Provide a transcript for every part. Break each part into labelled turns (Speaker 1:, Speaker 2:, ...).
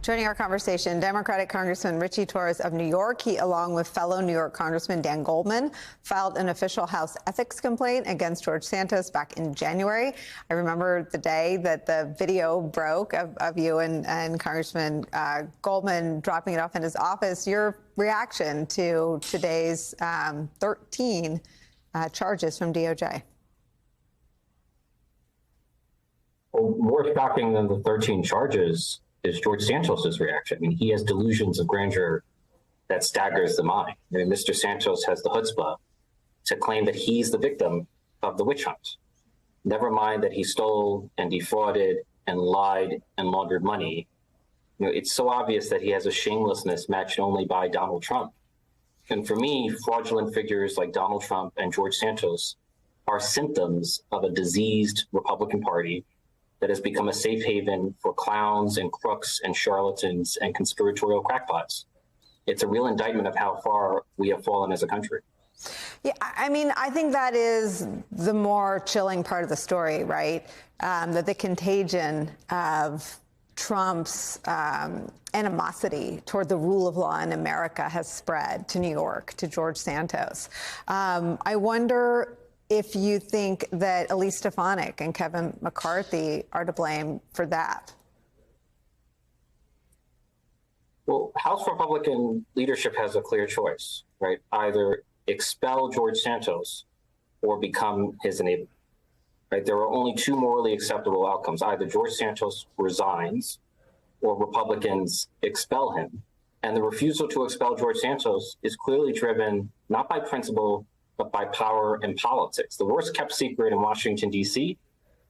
Speaker 1: Joining our conversation, Democratic Congressman Richie Torres of New York. He, along with fellow New York Congressman Dan Goldman, filed an official House ethics complaint against George Santos back in January. I remember the day that the video broke of you and Congressman Goldman dropping it off in his office. Your reaction to today's 13 charges from DOJ?
Speaker 2: Well, more shocking than the 13 charges is George Santos' reaction. I mean, he has delusions of grandeur that staggers the mind. I mean, Mr. Santos has the chutzpah to claim that he's the victim of the witch hunt. Never mind that he stole and defrauded and lied and laundered money. You know, it's so obvious that he has a shamelessness matched only by Donald Trump. And for me, fraudulent figures like Donald Trump and George Santos are symptoms of a diseased Republican Party that has become a safe haven for clowns and crooks and charlatans and conspiratorial crackpots. It's a real indictment of how far we have fallen as a country.
Speaker 1: Yeah, I mean, I think that is the more chilling part of the story, right? That the contagion of Trump's animosity toward the rule of law in America has spread to New York, to George Santos. I wonder if you think that Elise Stefanik and Kevin McCarthy are to blame for that.
Speaker 2: Well, House Republican leadership has a clear choice, right? Either expel George Santos or become his enabler, right? There are only two morally acceptable outcomes. Either George Santos resigns or Republicans expel him. And the refusal to expel George Santos is clearly driven not by principle, but by power and politics. The worst kept secret in Washington, D.C.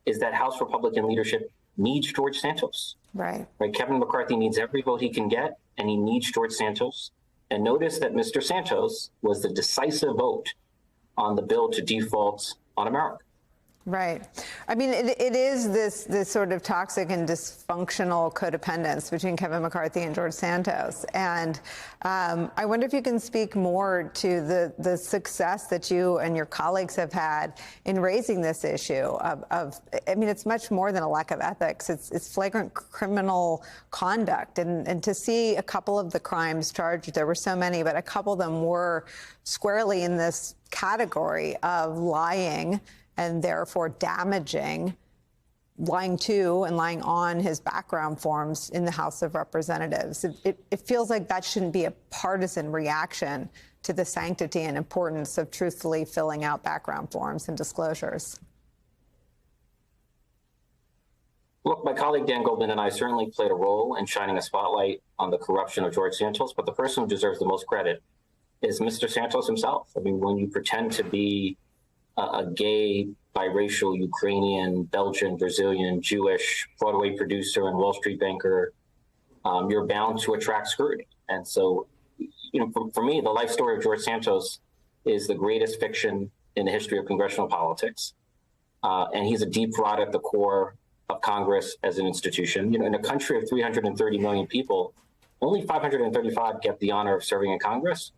Speaker 2: is that House Republican leadership needs George Santos.
Speaker 1: Right.
Speaker 2: Kevin McCarthy needs every vote he can get, and he needs George Santos. And notice that Mr. Santos was the decisive vote on the bill to default on America.
Speaker 1: Right. I mean, it is this sort of toxic and dysfunctional codependence between Kevin McCarthy and George Santos. And I wonder if you can speak more to the success that you and your colleagues have had in raising this issue of I mean, it's much more than a lack of ethics. It's flagrant criminal conduct. And to see a couple of the crimes charged, there were so many, but a couple of them were squarely in this category of lying and therefore lying to and lying on his background forms in the House of Representatives. It feels like that shouldn't be a partisan reaction to the sanctity and importance of truthfully filling out background forms and disclosures.
Speaker 2: Look, my colleague Dan Goldman and I certainly played a role in shining a spotlight on the corruption of George Santos, but the person who deserves the most credit is Mr. Santos himself. I mean, when you pretend to be a gay, biracial, Ukrainian, Belgian, Brazilian, Jewish, Broadway producer and Wall Street banker, you're bound to attract scrutiny. And so, you know, for me, the life story of George Santos is the greatest fiction in the history of congressional politics. And he's a deep rot at the core of Congress as an institution. You know, in a country of 330 million people, only 535 get the honor of serving in Congress.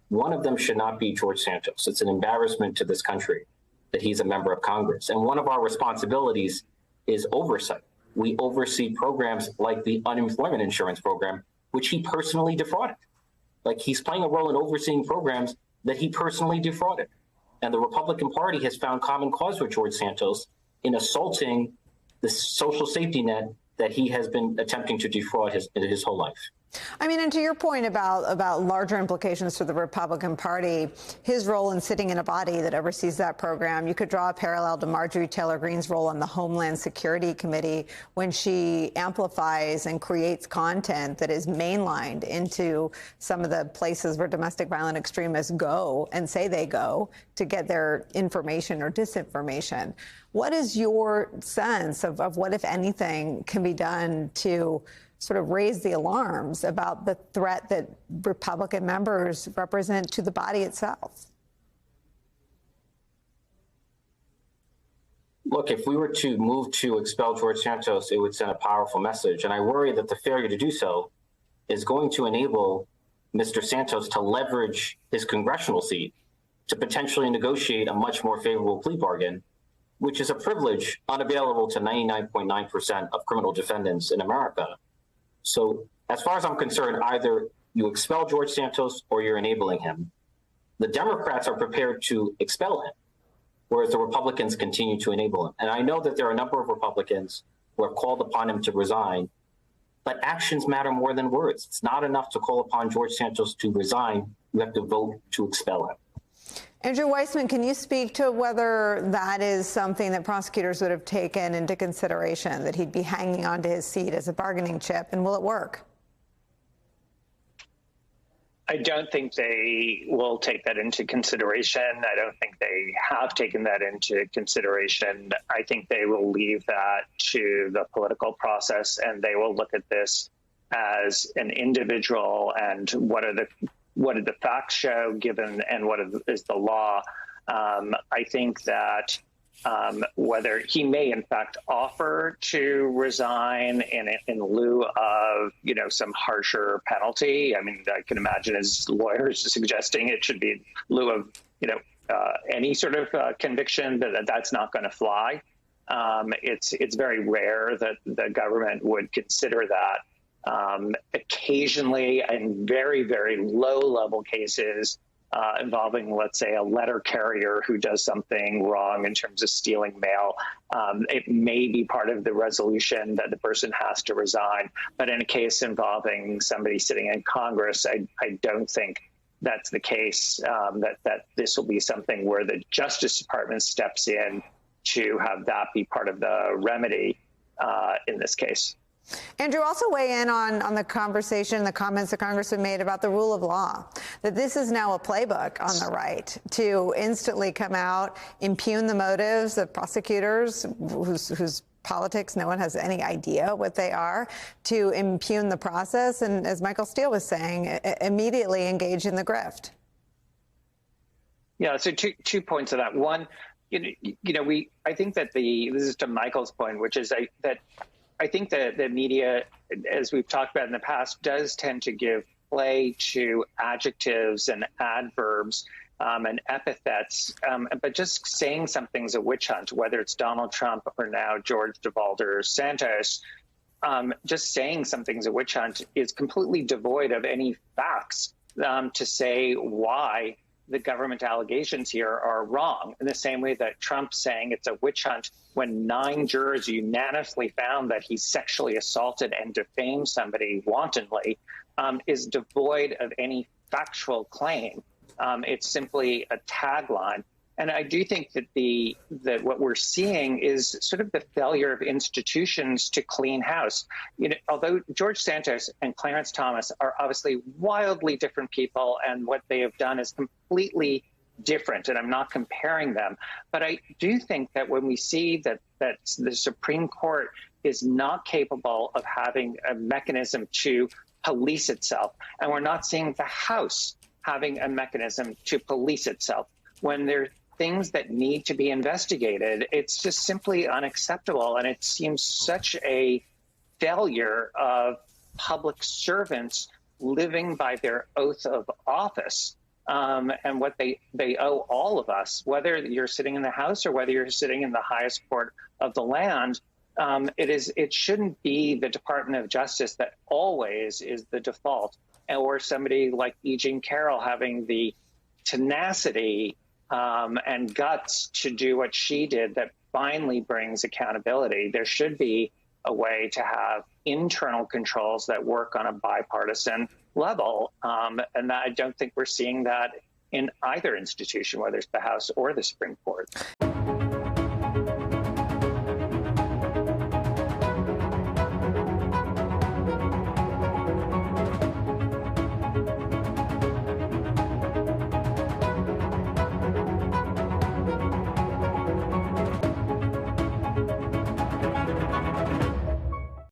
Speaker 2: One of them should not be George Santos. It's an embarrassment to this country that he's a member of Congress. And one of our responsibilities is oversight. We oversee programs like the unemployment insurance program, which he personally defrauded. Like, he's playing a role in overseeing programs that he personally defrauded. And the Republican Party has found common cause with George Santos in assaulting the social safety net that he has been attempting to defraud his whole life.
Speaker 1: I mean, and to your point about larger implications for the Republican Party, his role in sitting in a body that oversees that program, you could draw a parallel to Marjorie Taylor Greene's role on the Homeland Security Committee when she amplifies and creates content that is mainlined into some of the places where domestic violent extremists go and say they go to get their information or disinformation. What is your sense of what, if anything, can be done to sort of raise the alarms about the threat that Republican members represent to the body itself?
Speaker 2: Look, if we were to move to expel George Santos, it would send a powerful message. And I worry that the failure to do so is going to enable Mr. Santos to leverage his congressional seat to potentially negotiate a much more favorable plea bargain, which is a privilege unavailable to 99.9% of criminal defendants in America. So as far as I'm concerned, either you expel George Santos or you're enabling him. The Democrats are prepared to expel him, whereas the Republicans continue to enable him. And I know that there are a number of Republicans who have called upon him to resign, but actions matter more than words. It's not enough to call upon George Santos to resign. You have to vote to expel him.
Speaker 1: Andrew Weissmann, can you speak to whether that is something that prosecutors would have taken into consideration, that he'd be hanging onto his seat as a bargaining chip, and will it work?
Speaker 3: I don't think they will take that into consideration. I don't think they have taken that into consideration. I think they will leave that to the political process, and they will look at this as an individual and what do the facts show, given, and what is the law. I think that whether he may in fact offer to resign in lieu of, some harsher penalty. I mean, I can imagine his lawyers suggesting it should be in lieu of, any sort of conviction, that's not going to fly. It's very rare that the government would consider that. Occasionally, in very, very low-level cases involving, let's say, a letter carrier who does something wrong in terms of stealing mail, it may be part of the resolution that the person has to resign. But in a case involving somebody sitting in Congress, I don't think that's the case, that this will be something where the Justice Department steps in to have that be part of the remedy in this case.
Speaker 1: Andrew, also weigh in on the conversation, the comments the Congressman made about the rule of law, that this is now a playbook on the right to instantly come out, impugn the motives of prosecutors whose politics no one has any idea what they are, to impugn the process, and as Michael Steele was saying, immediately engage in the grift.
Speaker 3: Yeah, so two points of that. One, I think that this is to Michael's point, which is that I think that the media, as we've talked about in the past, does tend to give play to adjectives and adverbs and epithets, but just saying something's a witch hunt, whether it's Donald Trump or now George Devalder Santos, just saying something's a witch hunt is completely devoid of any facts to say why the government allegations here are wrong, in the same way that Trump saying it's a witch hunt when 9 jurors unanimously found that he sexually assaulted and defamed somebody wantonly is devoid of any factual claim. It's simply a tagline. And I do think that what we're seeing is sort of the failure of institutions to clean house. Although George Santos and Clarence Thomas are obviously wildly different people, and what they have done is completely different, and I'm not comparing them. But I do think that when we see that the Supreme Court is not capable of having a mechanism to police itself, and we're not seeing the House having a mechanism to police itself, when there things that need to be investigated, it's just simply unacceptable. And it seems such a failure of public servants living by their oath of office and what they owe all of us, whether you're sitting in the House or whether you're sitting in the highest court of the land. It shouldn't be the Department of Justice that always is the default, or somebody like E. Jean Carroll having the tenacity and guts to do what she did that finally brings accountability. There should be a way to have internal controls that work on a bipartisan level. And I don't think we're seeing that in either institution, whether it's the House or the Supreme Court.